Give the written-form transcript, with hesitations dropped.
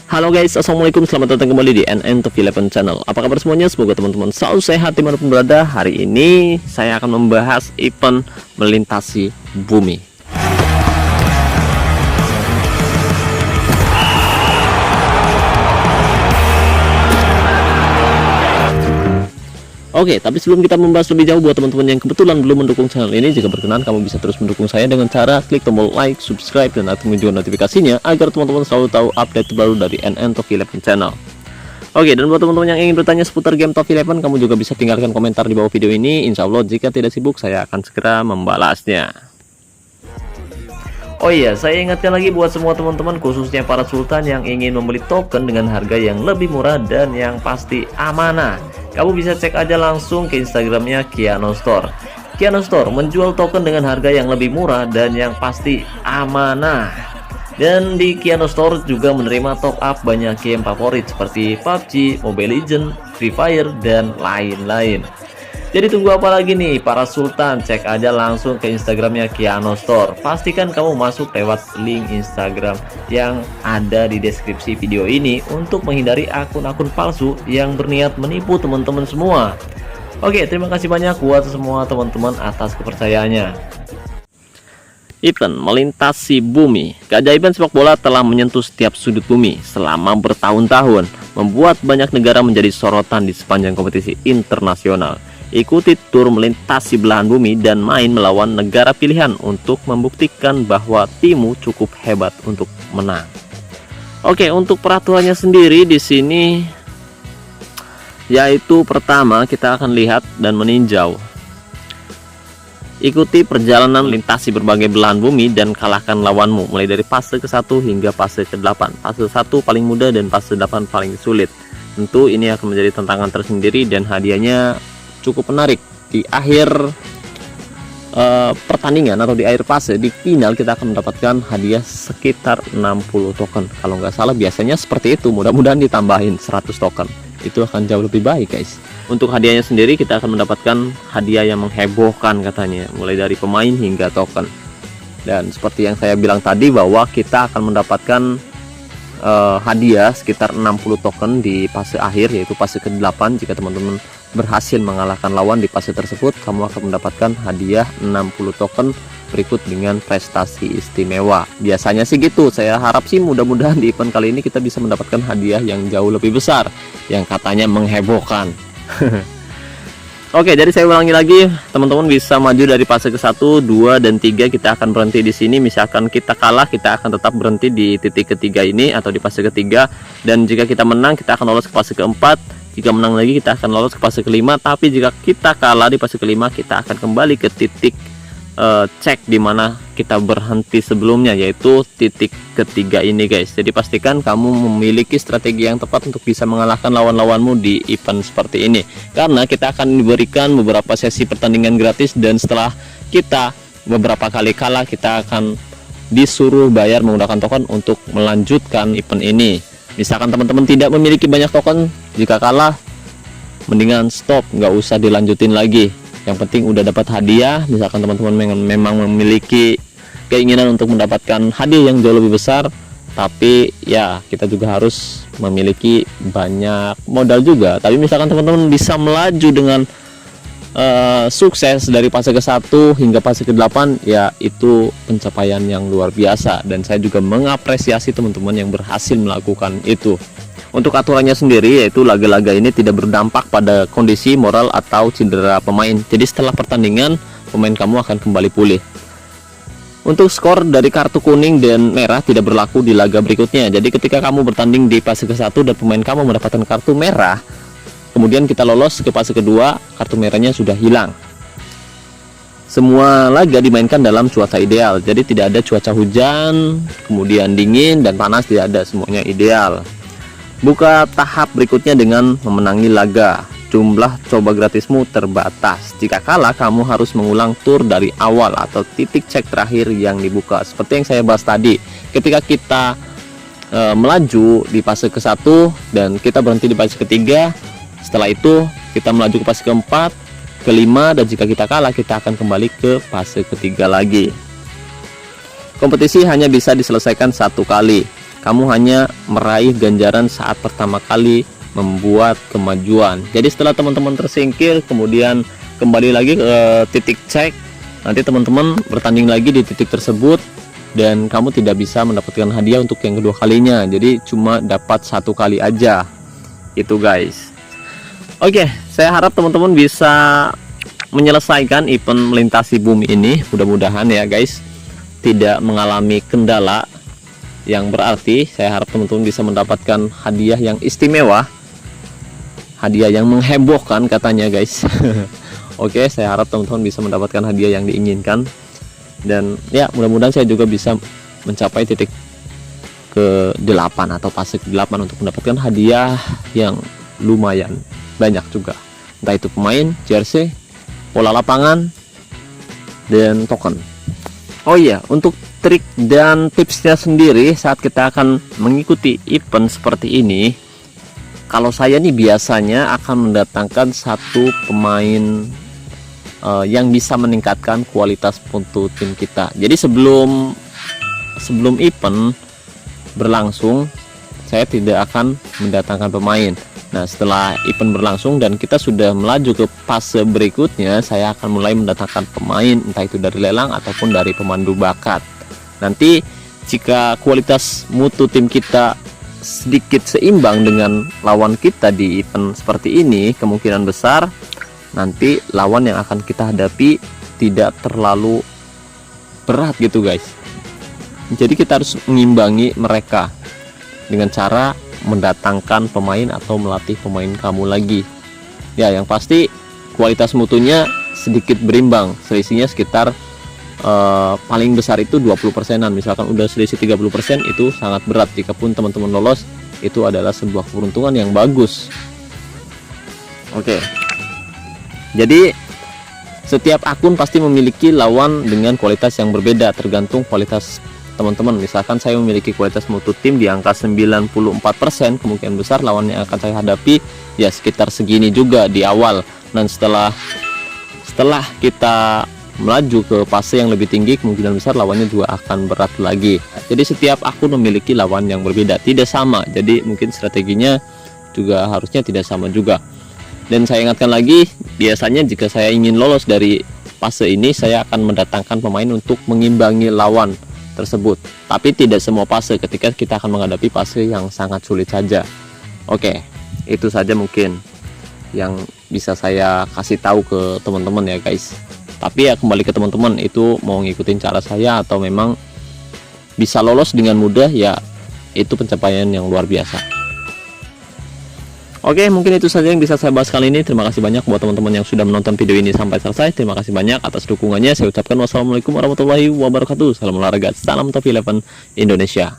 Halo guys, assalamualaikum, selamat datang kembali di NN Top 11 channel. Apa kabar semuanya? Semoga teman-teman selalu sehat dimanapun berada. Hari ini saya akan membahas event melintasi bumi. Oke, tapi sebelum kita membahas lebih jauh, buat teman-teman yang kebetulan belum mendukung channel ini, jika berkenan kamu bisa terus mendukung saya dengan cara klik tombol like, subscribe, dan aktifkan juga notifikasinya agar teman-teman selalu tahu update terbaru dari NN Top 11 channel. Oke, dan buat teman-teman yang ingin bertanya seputar game Top 11, kamu juga bisa tinggalkan komentar di bawah video ini. Insya Allah jika tidak sibuk, saya akan segera membalasnya. Oh iya, saya ingatkan lagi buat semua teman-teman, khususnya para sultan yang ingin membeli token dengan harga yang lebih murah dan yang pasti amanah. Kamu bisa cek aja langsung ke Instagramnya Kiano Store. Kiano Store menjual token dengan harga yang lebih murah dan yang pasti amanah. Dan di Kiano Store juga menerima top up banyak game favorit seperti PUBG, Mobile Legends, Free Fire, dan lain-lain. Jadi tunggu apa lagi nih para sultan, cek aja langsung ke Instagramnya Kiano Store. Pastikan kamu masuk lewat link Instagram yang ada di deskripsi video ini untuk menghindari akun-akun palsu yang berniat menipu teman-teman semua. Oke, terima kasih banyak buat semua teman-teman atas kepercayaannya. Event melintasi bumi. Keajaiban sepak bola telah menyentuh setiap sudut bumi selama bertahun-tahun, membuat banyak negara menjadi sorotan di sepanjang kompetisi internasional. Ikuti tur melintasi belahan bumi dan main melawan negara pilihan untuk membuktikan bahwa timmu cukup hebat untuk menang. Oke, untuk peraturannya sendiri di sini yaitu pertama kita akan lihat dan meninjau. Ikuti perjalanan melintasi berbagai belahan bumi dan kalahkan lawanmu mulai dari fase ke-1 hingga fase ke-8. Fase 1 paling mudah dan fase 8 paling sulit. Tentu ini akan menjadi tantangan tersendiri dan hadiahnya cukup menarik. Di akhir pertandingan atau di akhir fase di final kita akan mendapatkan hadiah sekitar 60 token. Kalau nggak salah biasanya seperti itu, mudah-mudahan ditambahin 100 token. Itu akan jauh lebih baik guys. Untuk hadiahnya sendiri kita akan mendapatkan hadiah yang menghebohkan katanya, mulai dari pemain hingga token. Dan seperti yang saya bilang tadi bahwa kita akan mendapatkan hadiah sekitar 60 token di fase akhir, yaitu fase ke-8. Jika teman-teman berhasil mengalahkan lawan di fase tersebut, kamu akan mendapatkan hadiah 60 token berikut dengan prestasi istimewa. Biasanya sih gitu. Saya harap sih mudah-mudahan di event kali ini kita bisa mendapatkan hadiah yang jauh lebih besar, yang katanya menghebohkan. Oke, jadi saya ulangi lagi, teman-teman bisa maju dari fase ke-1, 2, dan 3. Kita akan berhenti di sini. Misalkan kita kalah, kita akan tetap berhenti di titik ketiga ini atau di fase ketiga. Dan jika kita menang, kita akan lolos ke fase keempat. Jika menang lagi, kita akan lolos ke fase kelima. Tapi jika kita kalah di fase kelima, kita akan kembali ke titik cek di mana kita berhenti sebelumnya, yaitu titik ketiga ini guys. Jadi pastikan kamu memiliki strategi yang tepat untuk bisa mengalahkan lawan-lawanmu di event seperti ini, karena kita akan diberikan beberapa sesi pertandingan gratis, dan setelah kita beberapa kali kalah kita akan disuruh bayar menggunakan token untuk melanjutkan event ini. Misalkan teman-teman tidak memiliki banyak token, jika kalah mendingan stop, nggak usah dilanjutin lagi. Yang penting udah dapat hadiah. Misalkan teman-teman memang memiliki keinginan untuk mendapatkan hadiah yang jauh lebih besar, tapi ya kita juga harus memiliki banyak modal juga. Tapi misalkan teman-teman bisa melaju dengan sukses dari fase ke-1 hingga fase ke-8, ya itu pencapaian yang luar biasa, dan saya juga mengapresiasi teman-teman yang berhasil melakukan itu. Untuk aturannya sendiri, yaitu laga-laga ini tidak berdampak pada kondisi moral atau cedera pemain. Jadi setelah pertandingan, pemain kamu akan kembali pulih. Untuk skor dari kartu kuning dan merah tidak berlaku di laga berikutnya. Jadi ketika kamu bertanding di fase ke-1 dan pemain kamu mendapatkan kartu merah, kemudian kita lolos ke fase kedua, kartu merahnya sudah hilang. Semua laga dimainkan dalam cuaca ideal. Jadi tidak ada cuaca hujan, kemudian dingin dan panas, tidak ada, semuanya ideal. Buka tahap berikutnya dengan memenangi laga. Jumlah coba gratismu terbatas. Jika kalah, kamu harus mengulang tur dari awal atau titik cek terakhir yang dibuka. Seperti yang saya bahas tadi, ketika kita melaju di fase ke-1 dan kita berhenti di fase ketiga, setelah itu kita melaju ke fase keempat, kelima, dan jika kita kalah, kita akan kembali ke fase ketiga lagi. Kompetisi hanya bisa diselesaikan 1 kali. kamu hanya meraih ganjaran saat pertama kali membuat kemajuan. Jadi setelah teman-teman tersingkir, kemudian kembali lagi ke titik cek, nanti teman-teman bertanding lagi di titik tersebut, dan kamu tidak bisa mendapatkan hadiah untuk yang kedua kalinya. Jadi cuma dapat 1 kali aja itu guys. Oke, saya harap teman-teman bisa menyelesaikan event melintasi bumi ini, mudah-mudahan ya guys, tidak mengalami kendala yang berarti. Saya harap teman-teman bisa mendapatkan hadiah yang istimewa, hadiah yang menghebohkan katanya guys. Oke, saya harap teman-teman bisa mendapatkan hadiah yang diinginkan, dan ya mudah-mudahan saya juga bisa mencapai titik ke-8 atau fase ke-8 untuk mendapatkan hadiah yang lumayan banyak juga, entah itu pemain, jersey, bola lapangan, dan token. Oh iya, untuk trik dan tipsnya sendiri saat kita akan mengikuti event seperti ini, kalau saya nih biasanya akan mendatangkan 1 pemain yang bisa meningkatkan kualitas mutu tim kita. Jadi sebelum event berlangsung, saya tidak akan mendatangkan pemain. Nah, setelah event berlangsung dan kita sudah melaju ke fase berikutnya, saya akan mulai mendatangkan pemain, entah itu dari lelang ataupun dari pemandu bakat. Nanti jika kualitas mutu tim kita sedikit seimbang dengan lawan kita di event seperti ini, kemungkinan besar nanti lawan yang akan kita hadapi tidak terlalu berat gitu guys. Jadi kita harus mengimbangi mereka dengan cara mendatangkan pemain atau melatih pemain kamu lagi. Ya, yang pasti kualitas mutunya sedikit berimbang, selisihnya sekitar paling besar itu 20%-an. Misalkan udah selisih 30%, itu sangat berat. Jikapun teman-teman lolos, itu adalah sebuah keberuntungan yang bagus. Oke. Jadi setiap akun pasti memiliki lawan dengan kualitas yang berbeda, tergantung kualitas teman-teman. Misalkan saya memiliki kualitas mutu tim di angka 94%, kemungkinan besar lawan yang akan saya hadapi ya sekitar segini juga di awal. Dan setelah kita melaju ke fase yang lebih tinggi, kemungkinan besar lawannya juga akan berat lagi. Jadi setiap akun memiliki lawan yang berbeda, tidak sama. Jadi mungkin strateginya juga harusnya tidak sama juga. Dan saya ingatkan lagi, biasanya jika saya ingin lolos dari fase ini, saya akan mendatangkan pemain untuk mengimbangi lawan tersebut. Tapi tidak semua fase, ketika kita akan menghadapi fase yang sangat sulit saja. Oke, itu saja mungkin yang bisa saya kasih tahu ke teman-teman ya guys. Tapi ya kembali ke teman-teman, itu mau ngikutin cara saya atau memang bisa lolos dengan mudah, ya itu pencapaian yang luar biasa. Oke, mungkin itu saja yang bisa saya bahas kali ini. Terima kasih banyak buat teman-teman yang sudah menonton video ini sampai selesai. Terima kasih banyak atas dukungannya. Saya ucapkan wassalamualaikum warahmatullahi wabarakatuh. Salam olahraga, salam Top 11 Indonesia.